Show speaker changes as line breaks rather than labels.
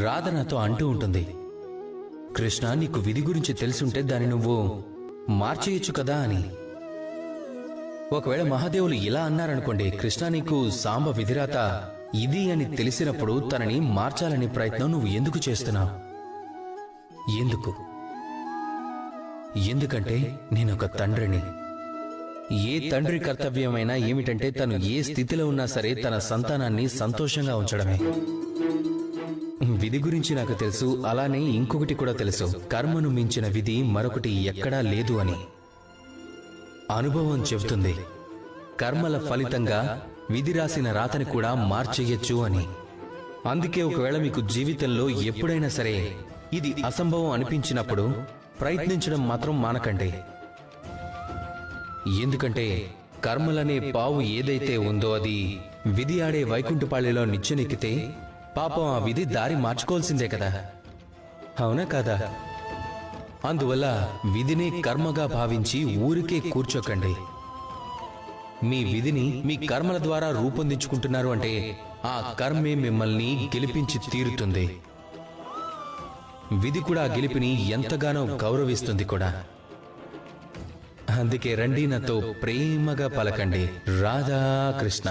రాధ నాతో అంటూ ఉంటుంది, కృష్ణ నీకు విధి గురించి తెలుసుంటే దాన్ని నువ్వు మార్చేయచ్చు కదా అని. ఒకవేళ మహాదేవులు ఇలా అన్నారనుకోండి, కృష్ణ నీకు సాంబ విధిరాత ఇది అని తెలిసినప్పుడు తనని మార్చాలని ప్రయత్నం నువ్వు ఎందుకు చేస్తున్నావు? ఎందుకు? ఎందుకంటే నేనొక తండ్రిని. ఏ తండ్రి కర్తవ్యమైనా ఏమిటంటే తను ఏ స్థితిలో ఉన్నా సరే తన సంతానాన్ని సంతోషంగా ఉంచడమే. విధి గురించి నాకు తెలుసు, అలానే ఇంకొకటి కూడా తెలుసు, కర్మను మించిన విధి మరొకటి ఎక్కడా లేదు అని. అనుభవం చెబుతుంది కర్మల ఫలితంగా విధి రాసిన రాతని కూడా మార్చేయచ్చు అని. అందుకే ఒకవేళ మీకు జీవితంలో ఎప్పుడైనా సరే ఇది అసంభవం అనిపించినప్పుడు ప్రయత్నించడం మాత్రం మానకండి. ఎందుకంటే కర్మలనే పావు ఏదైతే ఉందో అది విధి ఆడే వైకుంఠపాళిలో నిచ్చెనెక్కితే పాపం ఆ విధి దారి మార్చుకోవాల్సిందే కదా, అవునా కాదా? అందువల్ల విధిని కర్మగా భావించి ఊరికే కూర్చోకండి. మీ విధిని మీ కర్మల ద్వారా రూపొందించుకుంటున్నారు అంటే ఆ కర్మే మిమ్మల్ని గెలిపించి తీరుతుంది. విధి కూడా గెలిపిని ఎంతగానో గౌరవిస్తుంది కూడా. అందుకే రండి నాతో ప్రేమగా పలకండి, రాధా కృష్ణ.